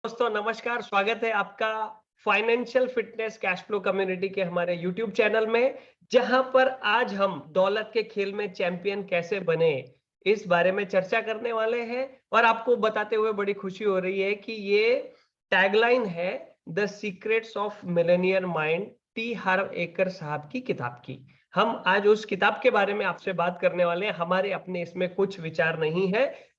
दोस्तों नमस्कार, स्वागत है आपका financial fitness cash flow community के हमारे यूट्यूब चैनल में, जहां पर आज हम दौलत के खेल में चैंपियन कैसे बने इस बारे में चर्चा करने वाले हैं। और आपको बताते हुए बड़ी खुशी हो रही है कि ये टैगलाइन है the secrets of millionaire mind, T Harv Eker साहब की किताब की। हम आज उस किताब के बारे में आपसे बात करने वाले हैं। हमारे अपने इसमें कुछ विचार नहीं है।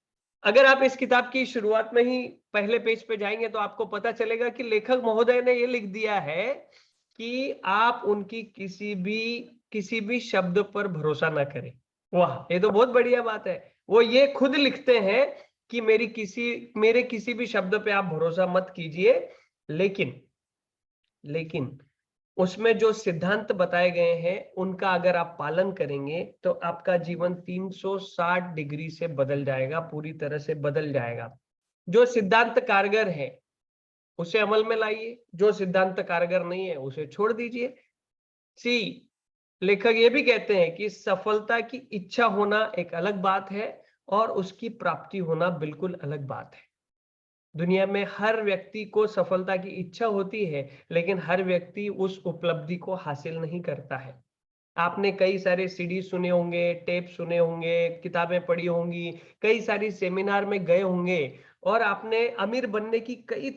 अगर आप इस किताब की शुरुआत में ही पहले पेज पे जाएंगे तो आपको पता चलेगा कि लेखक महोदय ने ये लिख दिया है कि आप उनकी किसी भी शब्द पर भरोसा ना करें। वाह, ये तो बहुत बढ़िया बात है। वो ये खुद लिखते हैं कि मेरे किसी भी शब्द पे आप भरोसा मत कीजिए, लेकिन लेकिन उसमें जो सिद्धांत बताए गए हैं उनका अगर आप पालन करेंगे तो आपका जीवन 360 डिग्री से बदल जाएगा, पूरी तरह से बदल जाएगा। जो सिद्धांत कारगर है उसे अमल में लाइए, जो सिद्धांत कारगर नहीं है उसे छोड़ दीजिए। सी लेखक ये भी कहते हैं कि सफलता की इच्छा होना एक अलग बात है और उसकी प्राप्ति होना बिल्कुल अलग बात है। दुनिया में हर व्यक्ति को सफलता की इच्छा होती है, लेकिन हर व्यक्ति उस उपलब्धि को हासिल नहीं करता है। आपने कई सारे सीडी सुने होंगे, टेप सुने होंगे, किताबें पढ़ी होंगी, कई सारी सेमिनार में गए होंगे और आपने अमीर बनने की कई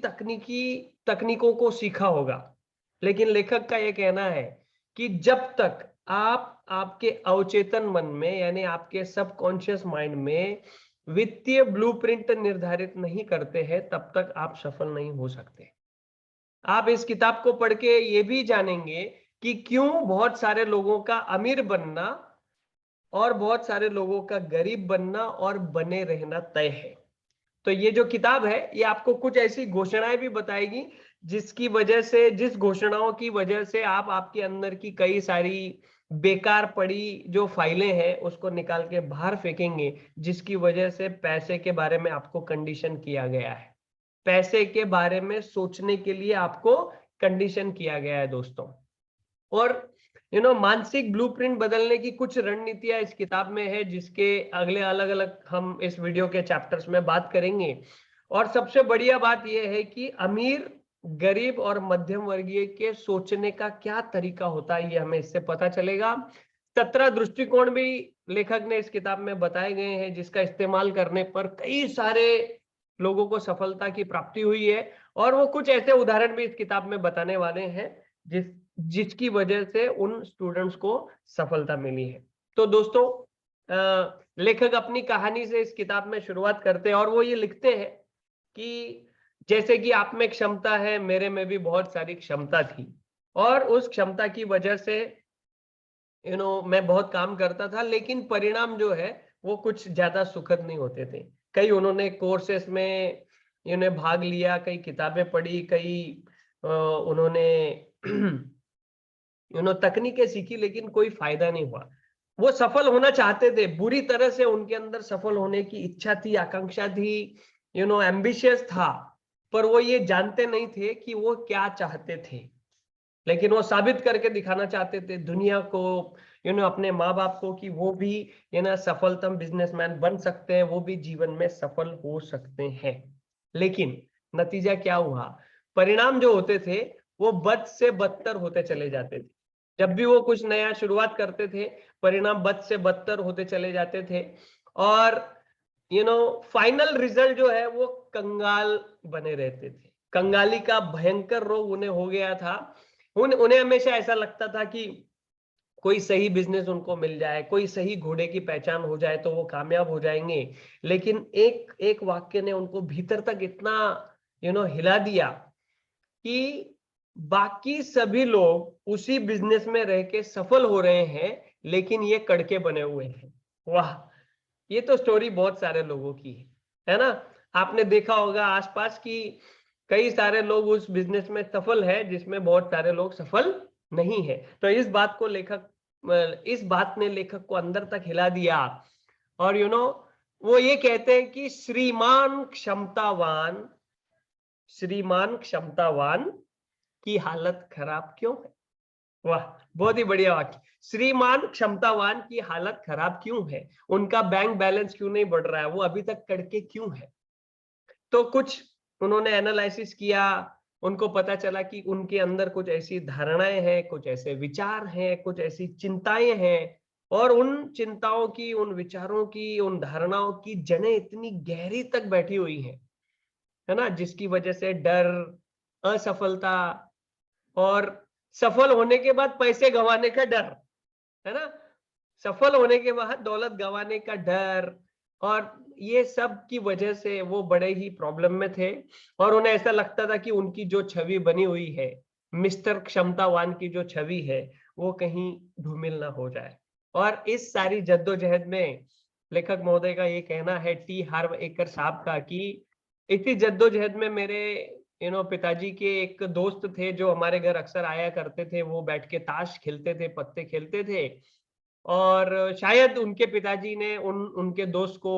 तकनीकों को सीखा होगा। लेकिन लेखक का यह कहना है कि जब तक आप आपके अवचेतन मन में यानी आपके सबकॉन्शियस माइंड में वित्तीय ब्लूप्रिंट निर्धारित नहीं करते हैं, तब तक आप सफल नहीं हो सकते। आप इस किताब को पढ़ के ये भी जानेंगे कि क्यों बहुत सारे लोगों का अमीर बनना और बहुत सारे लोगों का गरीब बनना और बने रहना तय है। तो ये जो किताब है ये आपको कुछ ऐसी घोषणाएं भी बताएगी जिस घोषणाओं की वजह से आप आपके अंदर की कई सारी बेकार पड़ी जो फाइलें हैं उसको निकाल के बाहर फेंकेंगे, जिसकी वजह से पैसे के बारे में आपको कंडीशन किया गया है। पैसे के बारे में सोचने के लिए आपको कंडीशन किया गया है दोस्तों। और मानसिक ब्लूप्रिंट बदलने की कुछ रणनीतियां इस किताब में है, जिसके अगले अलग अलग हम इस वीडियो के चैप्टर्स में बात करेंगे। और सबसे बढ़िया बात यह है कि अमीर, गरीब और मध्यम वर्गीय के सोचने का क्या तरीका होता है, ये हमें इससे पता चलेगा। 17 दृष्टिकोण भी लेखक ने इस किताब में बताए गए हैं, जिसका इस्तेमाल करने पर कई सारे लोगों को सफलता की प्राप्ति हुई है। और वो कुछ ऐसे उदाहरण भी इस किताब में बताने वाले हैं जिसकी वजह से उन स्टूडेंट्स को सफलता मिली है। तो दोस्तों, लेखक अपनी कहानी से इस किताब में शुरुआत करते हैं और वो ये लिखते हैं कि जैसे कि आप में क्षमता है, मेरे में भी बहुत सारी क्षमता थी और उस क्षमता की वजह से मैं बहुत काम करता था, लेकिन परिणाम जो है वो कुछ ज्यादा सुखद नहीं होते थे। कई उन्होंने कोर्सेस में भाग लिया, कई किताबें पढ़ी, कई उन्होंने तकनीकें सीखी, लेकिन कोई फायदा नहीं हुआ। वो सफल होना चाहते थे, बुरी तरह से उनके अंदर सफल होने की इच्छा थी, आकांक्षा थी, एम्बिशियस था, पर वो ये जानते नहीं थे कि वो क्या चाहते थे। लेकिन वो साबित करके दिखाना चाहते थे दुनिया को, अपने माँ बाप को, कि वो भी सफलतम बिजनेसमैन बन सकते हैं, वो भी जीवन में सफल हो सकते हैं। लेकिन नतीजा क्या हुआ? परिणाम जो होते थे वो बद से बदतर होते चले जाते थे। जब भी वो कुछ नया शुरुआत करते थे, परिणाम बद से बदतर होते चले जाते थे। और फाइनल रिजल्ट जो है वो कंगाल बने रहते थे। कंगाली का भयंकर रोग उन्हें हो गया था। उन्हें हमेशा ऐसा लगता था कि कोई सही बिजनेस उनको मिल जाए, कोई सही घोड़े की पहचान हो जाए तो वो कामयाब हो जाएंगे। लेकिन एक एक वाक्य ने उनको भीतर तक इतना हिला दिया कि बाकी सभी लोग उसी बिजनेस में रह के सफल हो रहे हैं, लेकिन ये कड़के बने हुए हैं। वाह, ये तो स्टोरी बहुत सारे लोगों की है ना। आपने देखा होगा आसपास की कई सारे लोग उस बिजनेस में सफल है जिसमें बहुत सारे लोग सफल नहीं है। तो इस बात ने लेखक को अंदर तक हिला दिया। और वो ये कहते हैं कि श्रीमान क्षमतावान की हालत खराब क्यों है? वाह, बहुत ही बढ़िया वाक्य। श्रीमान क्षमतावान की हालत खराब क्यों है? उनका बैंक बैलेंस क्यों नहीं बढ़ रहा है? वो अभी तक कड़के क्यों है? तो कुछ उन्होंने एनालिसिस किया, उनको पता चला कि उनके अंदर कुछ ऐसी धारणाएं हैं, कुछ ऐसे विचार हैं, कुछ ऐसी चिंताएं हैं, और उन चिंताओं की, उन विचारों की, उन धारणाओं की जड़ें इतनी गहरी तक बैठी हुई हैं, है ना, जिसकी वजह से डर, असफलता और सफल होने के बाद पैसे गंवाने का डर, है ना, सफल होने के बाद दौलत गंवाने का डर, और ये सब की वजह से वो बड़े ही प्रॉब्लम में थे। और उन्हें ऐसा लगता था कि उनकी जो छवि बनी हुई है, मिस्टर क्षमतावान की जो छवि है, वो कहीं धूमिल ना हो जाए। और इस सारी जद्दोजहद में लेखक महोदय का ये कहना है, टी हार्व एकर साहब का, कि इसी जद्दोजहद में मेरे पिताजी के एक दोस्त थे जो हमारे घर अक्सर आया करते थे। वो बैठ के ताश खेलते थे, पत्ते खेलते थे, और शायद उनके पिताजी ने उनके दोस्त को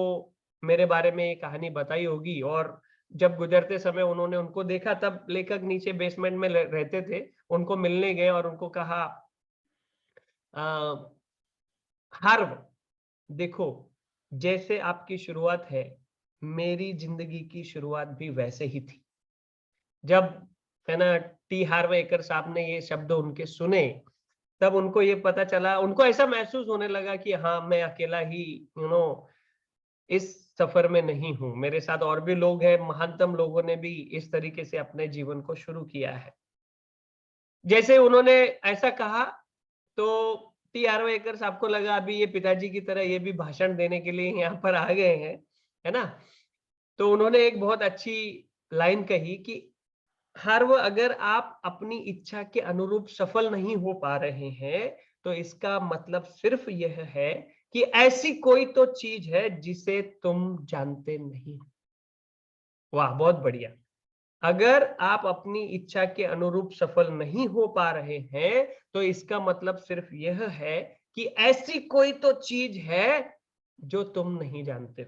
मेरे बारे में ये कहानी बताई होगी। और जब गुजरते समय उन्होंने उनको देखा, तब लेखक नीचे बेसमेंट में रहते थे, उनको मिलने गए और उनको कहा, हार्व, देखो, जैसे आपकी शुरुआत है, मेरी जिंदगी की शुरुआत भी वैसे ही थी। जब, है ना, टी हार्व एकर साहब ने ये शब्द उनके सुने, तब उनको ये पता चला, उनको ऐसा महसूस होने लगा कि हाँ, मैं अकेला ही इस सफर में नहीं हूं, मेरे साथ और भी लोग हैं, महानतम लोगों ने भी इस तरीके से अपने जीवन को शुरू किया है। जैसे उन्होंने ऐसा कहा, तो टी आर वेकर साहब को लगा अभी ये पिताजी की तरह ये भी भाषण देने के लिए यहाँ पर आ गए हैं, है ना। तो उन्होंने एक बहुत अच्छी लाइन कही कि हर वो, अगर आप अपनी इच्छा के अनुरूप सफल नहीं हो पा रहे हैं, तो इसका मतलब सिर्फ यह है कि ऐसी कोई तो चीज है जिसे तुम जानते नहीं। वाह, बहुत बढ़िया। अगर आप अपनी इच्छा के अनुरूप सफल नहीं हो पा रहे हैं, तो इसका मतलब सिर्फ यह है कि ऐसी कोई तो चीज है जो तुम नहीं जानते।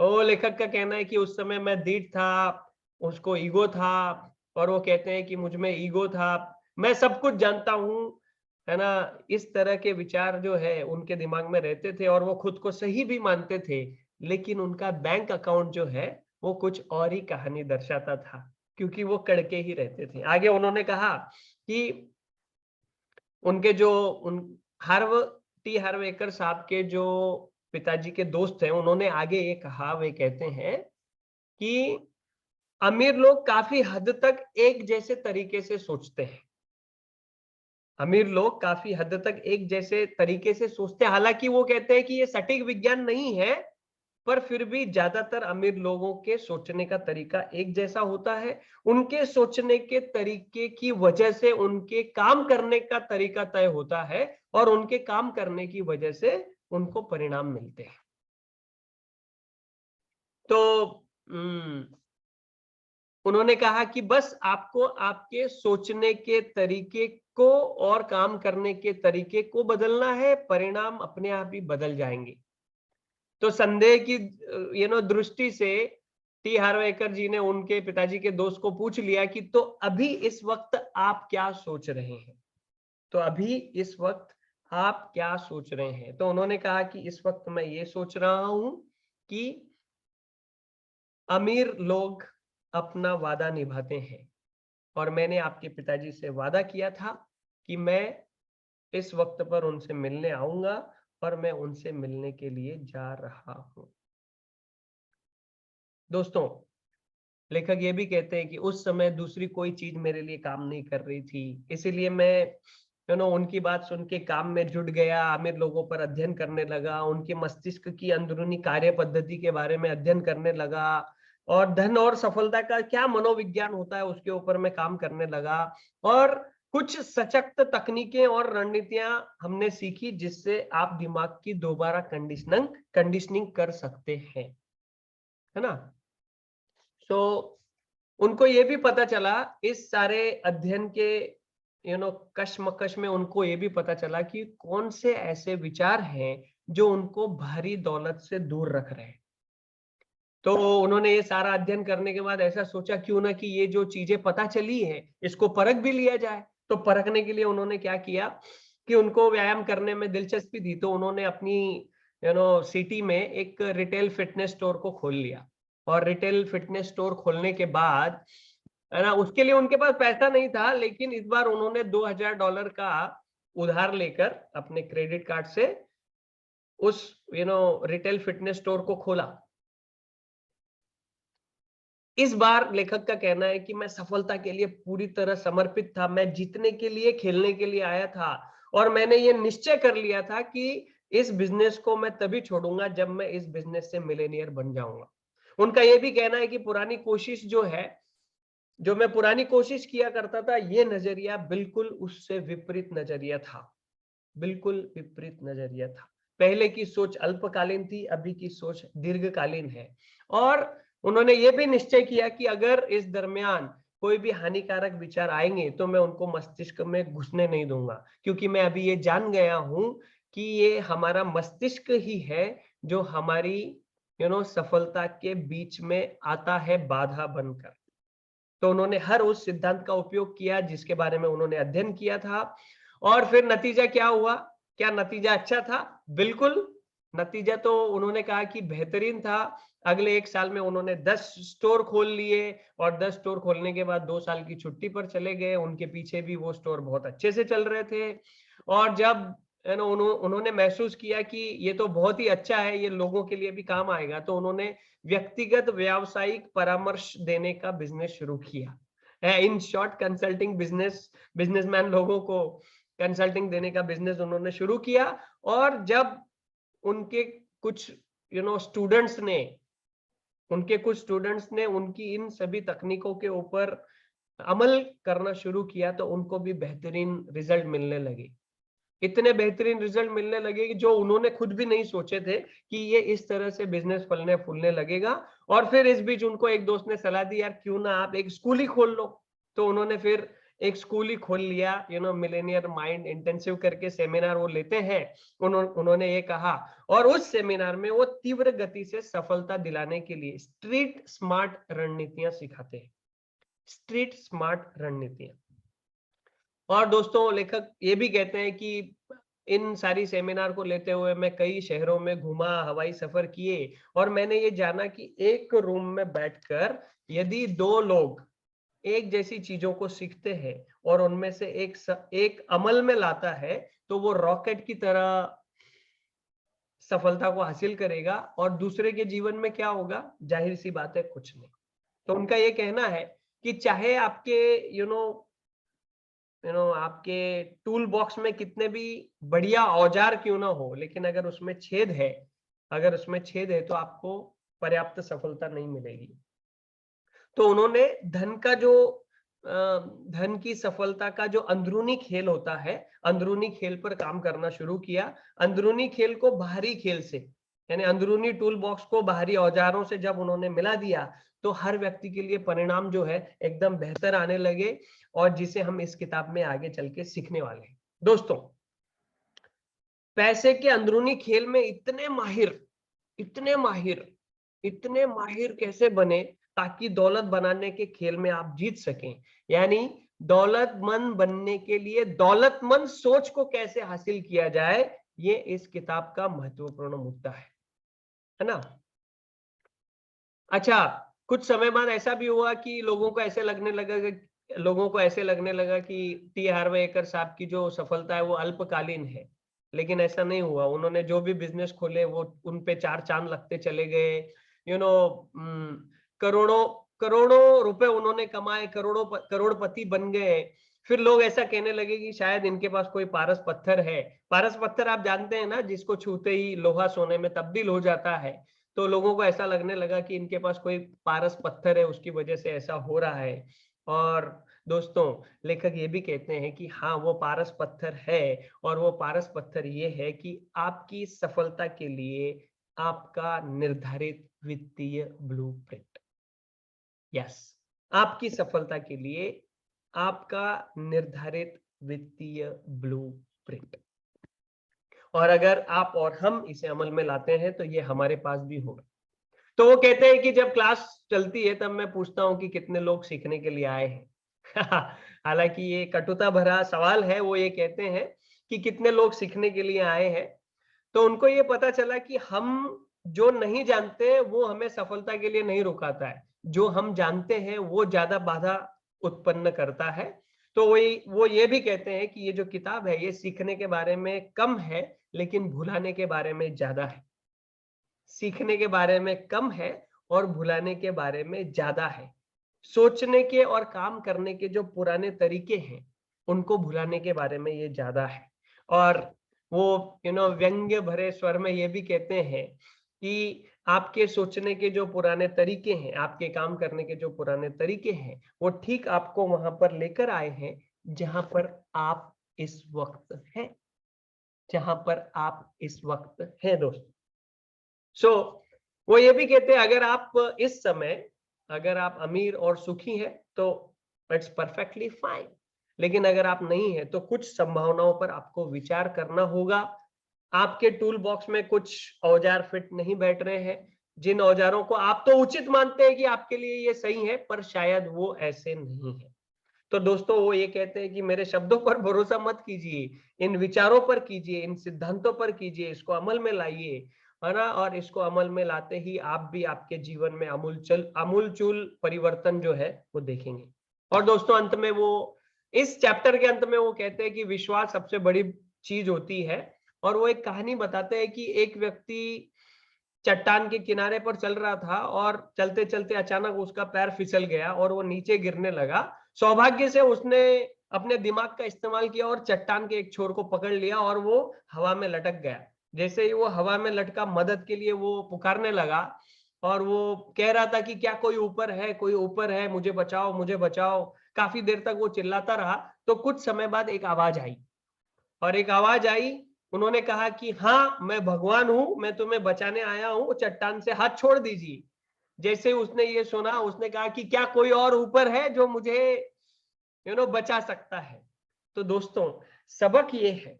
तो लेखक का कहना है कि उस समय मैं दीठ था, उसको ईगो था, और वो कहते हैं कि मुझ में ईगो था, मैं सब कुछ जानता हूं, है ना। इस तरह के विचार जो है उनके दिमाग में रहते थे, और वो खुद को सही भी मानते थे, लेकिन उनका बैंक अकाउंट जो है वो कुछ और ही कहानी दर्शाता था, क्योंकि वो कड़के ही रहते थे। आगे उन्होंने कहा कि उनके जो उन हर्व टी हर्वेकर साहब के जो पिताजी के दोस्त हैं, उन्होंने आगे ये कहा, वे कहते हैं कि अमीर लोग काफी हद तक एक जैसे तरीके से सोचते हैं। अमीर लोग काफी हद तक एक जैसे तरीके से सोचते हैं। हालांकि वो कहते हैं कि ये सटीक विज्ञान नहीं है, पर फिर भी ज्यादातर अमीर लोगों के सोचने का तरीका एक जैसा होता है। उनके सोचने के तरीके की वजह से उनके काम करने का तरीका तय होता है, और उनके काम करने की वजह से उनको परिणाम मिलते हैं। तो उन्होंने कहा कि बस आपको आपके सोचने के तरीके को और काम करने के तरीके को बदलना है, परिणाम अपने आप ही बदल जाएंगे। तो संदेह की दृष्टि से टी हार्वेकर जी ने उनके पिताजी के दोस्त को पूछ लिया कि तो अभी इस वक्त आप क्या सोच रहे हैं। तो अभी इस वक्त आप क्या सोच रहे हैं। तो उन्होंने कहा कि इस वक्त मैं ये सोच रहा हूं कि अमीर लोग अपना वादा निभाते हैं, और मैंने आपके पिताजी से वादा किया था कि मैं इस वक्त पर उनसे मिलने आऊंगा, और मैं उनसे मिलने के लिए जा रहा हूं। दोस्तों, लेखक ये भी कहते हैं कि उस समय दूसरी कोई चीज मेरे लिए काम नहीं कर रही थी, इसीलिए मैं उनकी बात सुन के काम में जुट गया, अमीर लोगों पर अध्ययन करने लगा, उनके मस्तिष्क की अंदरूनी कार्य पद्धति के बारे में अध्ययन करने लगा, और धन और सफलता का क्या मनोविज्ञान होता है उसके ऊपर मैं काम करने लगा, और कुछ सशक्त तकनीकें और रणनीतियां हमने सीखी जिससे आप दिमाग की दोबारा कंडीशनिंग कर सकते हैं, है ना। तो उनको ये भी पता चला, इस सारे अध्ययन के कश्मकश में उनको ये भी पता चला कि कौन से ऐसे विचार हैं जो उनको भारी दौलत से दूर रख रहे हैं। तो उन्होंने ये सारा अध्ययन करने के बाद ऐसा सोचा, क्यों ना कि ये जो चीजें पता चली है इसको परख भी लिया जाए। तो परखने के लिए उन्होंने क्या किया कि उनको व्यायाम करने में दिलचस्पी थी, तो उन्होंने अपनी सिटी में एक रिटेल फिटनेस स्टोर को खोल लिया। और रिटेल फिटनेस स्टोर खोलने के बाद, है ना, उसके लिए उनके पास पैसा नहीं था, लेकिन इस बार उन्होंने $2000 का उधार लेकर अपने क्रेडिट कार्ड से उस रिटेल फिटनेस स्टोर को खोला। इस बार लेखक का कहना है कि मैं सफलता के लिए पूरी तरह समर्पित था, मैं जीतने के लिए, खेलने के लिए आया था, और मैंने ये निश्चय कर लिया था कि इस बिजनेस को मैं तभी छोड़ूंगा जब मैं इस बिजनेस से मिलेनियर बन जाऊंगा। उनका ये भी कहना है कि पुरानी कोशिश जो है, जो मैं पुरानी कोशिश किया करता था, ये नजरिया बिल्कुल उससे विपरीत नजरिया था, बिल्कुल विपरीत नजरिया था। पहले की सोच अल्पकालीन थी, अभी की सोच दीर्घकालीन है। और उन्होंने ये भी निश्चय किया कि अगर इस दरमियान कोई भी हानिकारक विचार आएंगे तो मैं उनको मस्तिष्क में घुसने नहीं दूंगा, क्योंकि मैं अभी ये जान गया हूं कि ये हमारा मस्तिष्क ही है जो हमारी सफलता के बीच में आता है बाधा बनकर। तो उन्होंने हर उस सिद्धांत का उपयोग किया जिसके बारे में उन्होंने अध्ययन किया था। और फिर नतीजा क्या हुआ? क्या नतीजा अच्छा था? बिल्कुल। नतीजा तो उन्होंने कहा कि बेहतरीन था। अगले 1 साल में उन्होंने 10 स्टोर खोल लिए, और 10 स्टोर खोलने के बाद 2 साल की छुट्टी पर चले गए। उनके पीछे भी वो स्टोर बहुत अच्छे से चल रहे थे। और जब उन्होंने महसूस किया कि ये तो बहुत ही अच्छा है, ये लोगों के लिए भी काम आएगा, तो उन्होंने व्यक्तिगत व्यावसायिक परामर्श देने का बिजनेस शुरू किया। In short consulting business, businessman लोगों को कंसल्टिंग देने का बिजनेस उन्होंने शुरू किया। और जब उनके कुछ स्टूडेंट्स ने उनकी इन सभी तकनीकों के ऊपर अमल करना शुरू किया, तो उनको भी बेहतरीन रिजल्ट मिलने लगे। इतने बेहतरीन रिजल्ट मिलने लगे कि जो उन्होंने खुद भी नहीं सोचे थे कि ये इस तरह से बिजनेस फलने फूलने लगेगा। और फिर इस बीच उनको एक दोस्त ने सलाह दी, यार क्यों ना आप एक स्कूल ही खोल लो। तो उन्होंने फिर एक स्कूल ही खोल लिया, मिलेनियर माइंड इंटेंसिव करके सेमिनार वो लेते हैं। उन्होंने ये कहा, और उस सेमिनार में वो तीव्र गति से सफलता दिलाने के लिए स्ट्रीट स्मार्ट रणनीतियां सिखाते हैं। स्ट्रीट स्मार्ट रणनीतियां। और दोस्तों, लेखक ये भी कहते हैं कि इन सारी सेमिनार को लेते हुए मैं कई शहरों में घूमा, हवाई सफर किए, और मैंने ये जाना कि एक रूम में बैठकर यदि 2 लोग एक जैसी चीजों को सीखते हैं और उनमें से एक अमल में लाता है, तो वो रॉकेट की तरह सफलता को हासिल करेगा। और दूसरे के जीवन में क्या होगा? जाहिर सी बात है, कुछ नहीं। तो उनका ये कहना है कि चाहे आपके आपके टूल बॉक्स में कितने भी बढ़िया औजार क्यों ना हो, लेकिन अगर उसमें छेद है तो आपको पर्याप्त सफलता नहीं मिलेगी। तो उन्होंने धन की सफलता का जो अंदरूनी खेल होता है, अंदरूनी खेल पर काम करना शुरू किया। अंदरूनी खेल को बाहरी खेल से, यानी अंदरूनी टूल बॉक्स को बाहरी औजारों से जब उन्होंने मिला दिया, तो हर व्यक्ति के लिए परिणाम जो है एकदम बेहतर आने लगे, और जिसे हम इस किताब में आगे चल के सीखने वाले हैं। दोस्तों, पैसे के अंदरूनी खेल में इतने माहिर इतने माहिर कैसे बने ताकि दौलत बनाने के खेल में आप जीत सकें। यानी दौलतमंद बनने के लिए दौलतमंद सोच को कैसे हासिल किया जाए, ये इस किताब का महत्वपूर्ण मुद्दा है ना। अच्छा, कुछ समय बाद ऐसा भी हुआ कि लोगों को ऐसे लगने लगा कि टी हार्वे साहब की जो सफलता है वो अल्पकालीन है। लेकिन ऐसा नहीं हुआ। उन्होंने जो भी बिजनेस खोले वो उन पे 4 चांद लगते चले गए। यू नो करोड़ों करोड़ों रुपए उन्होंने कमाए, करोड़पति बन गए। फिर लोग ऐसा कहने लगे कि शायद इनके पास कोई पारस पत्थर है। पारस पत्थर आप जानते हैं ना, जिसको छूते ही लोहा सोने में तब्दील हो जाता है। तो लोगों को ऐसा लगने लगा कि इनके पास कोई पारस पत्थर है, उसकी वजह से ऐसा हो रहा है। और दोस्तों, लेखक ये भी कहते हैं कि हाँ, वो पारस पत्थर है, और वो पारस पत्थर ये है कि आपकी सफलता के लिए आपका निर्धारित वित्तीय ब्लूप्रिंट। यस, आपकी सफलता के लिए आपका निर्धारित वित्तीय ब्लूप्रिंट। और अगर आप और हम इसे अमल में लाते हैं तो ये हमारे पास भी होगा। तो वो कहते हैं कि जब क्लास चलती है तब मैं पूछता हूं कि कितने लोग सीखने के लिए आए हैं। हालांकि ये कटुता भरा सवाल है। वो ये कहते हैं कि कितने लोग सीखने के लिए आए हैं। तो उनको ये पता चला कि हम जो नहीं जानते वो हमें सफलता के लिए नहीं रुकाता है, जो हम जानते हैं वो ज्यादा बाधा उत्पन्न करता है। तो वो ये भी कहते हैं कि ये जो किताब है ये सीखने के बारे में कम है लेकिन भुलाने के बारे में ज्यादा है। सीखने के बारे में कम है और भुलाने के बारे में ज्यादा है। सोचने के और काम करने के जो पुराने तरीके हैं उनको भुलाने के बारे में ये ज्यादा है। और वो व्यंग्य भरे स्वर में ये भी कहते हैं कि आपके सोचने के जो पुराने तरीके हैं, आपके काम करने के जो पुराने तरीके हैं, वो ठीक आपको वहां पर लेकर आए हैं जहां पर आप इस वक्त हैं, जहां पर आप इस वक्त हैं दोस्त। वो ये भी कहते हैं अगर आप इस समय, अगर आप अमीर और सुखी हैं तो इट्स परफेक्टली फाइन, लेकिन अगर आप नहीं है तो कुछ संभावनाओं पर आपको विचार करना होगा। आपके टूल बॉक्स में कुछ औजार फिट नहीं बैठ रहे हैं, जिन औजारों को आप तो उचित मानते हैं कि आपके लिए ये सही है, पर शायद वो ऐसे नहीं है। तो दोस्तों वो ये कहते हैं कि मेरे शब्दों पर भरोसा मत कीजिए, इन विचारों पर कीजिए, इन सिद्धांतों पर कीजिए, इसको अमल में लाइए, है ना। और इसको अमल में लाते ही आप भी आपके जीवन में अमूलचूल परिवर्तन जो है वो देखेंगे। और दोस्तों अंत में वो, इस चैप्टर के अंत में वो कहते हैं कि विश्वास सबसे बड़ी चीज होती है। और वो एक कहानी बताते हैं कि एक व्यक्ति चट्टान के किनारे पर चल रहा था और चलते चलते अचानक उसका पैर फिसल गया और वो नीचे गिरने लगा। सौभाग्य से उसने अपने दिमाग का इस्तेमाल किया और चट्टान के एक छोर को पकड़ लिया और वो हवा में लटक गया। जैसे ही वो हवा में लटका, मदद के लिए वो पुकारने लगा और वो कह रहा था कि क्या कोई ऊपर है, कोई ऊपर है, मुझे बचाओ, मुझे बचाओ। काफी देर तक वो चिल्लाता रहा। तो कुछ समय बाद एक आवाज आई, और एक आवाज आई, उन्होंने कहा कि हाँ मैं भगवान हूं, मैं तुम्हें बचाने आया हूं, चट्टान से हाथ छोड़ दीजिए। जैसे ही उसने ये सुना, उसने कहा कि क्या कोई और ऊपर है जो मुझे बचा सकता है। तो दोस्तों सबक ये है,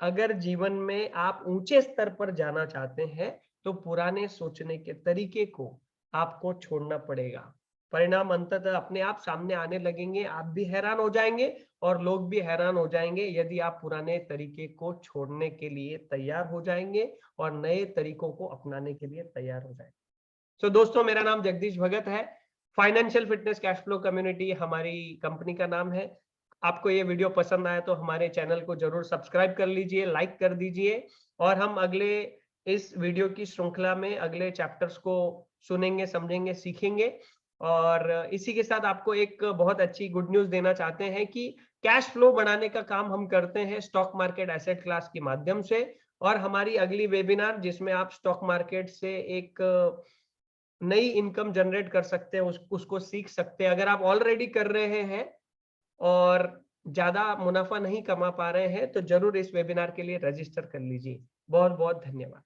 अगर जीवन में आप ऊंचे स्तर पर जाना चाहते हैं तो पुराने सोचने के तरीके को आपको छोड़ना पड़ेगा। परिणाम अंततः अपने आप सामने आने लगेंगे, आप भी हैरान हो जाएंगे और लोग भी हैरान हो जाएंगे यदि आप पुराने तरीके को छोड़ने के लिए तैयार हो जाएंगे और नए तरीकों को अपनाने के लिए तैयार हो जाएंगे। तो दोस्तों मेरा नाम जगदीश भगत है। Financial fitness cash flow community हमारी कंपनी का नाम है। आपको ये वीडियो पसंद आया तो हमारे चैनल को जरूर सब्सक्राइब कर लीजिए, लाइक कर दीजिए। और हम अगले इस वीडियो की श्रृंखला में अगले चैप्टर्स को सुनेंगे, समझेंगे, सीखेंगे। और इसी के साथ आपको एक बहुत अच्छी गुड न्यूज देना चाहते हैं कि कैश फ्लो बढ़ाने का काम हम करते हैं स्टॉक मार्केट एसेट क्लास के माध्यम से। और हमारी अगली वेबिनार जिसमें आप स्टॉक मार्केट से एक नई इनकम जनरेट कर सकते हैं, उसको सीख सकते हैं। अगर आप ऑलरेडी कर रहे हैं और ज्यादा मुनाफा नहीं कमा पा रहे हैं तो जरूर इस वेबिनार के लिए रजिस्टर कर लीजिए। बहुत बहुत धन्यवाद।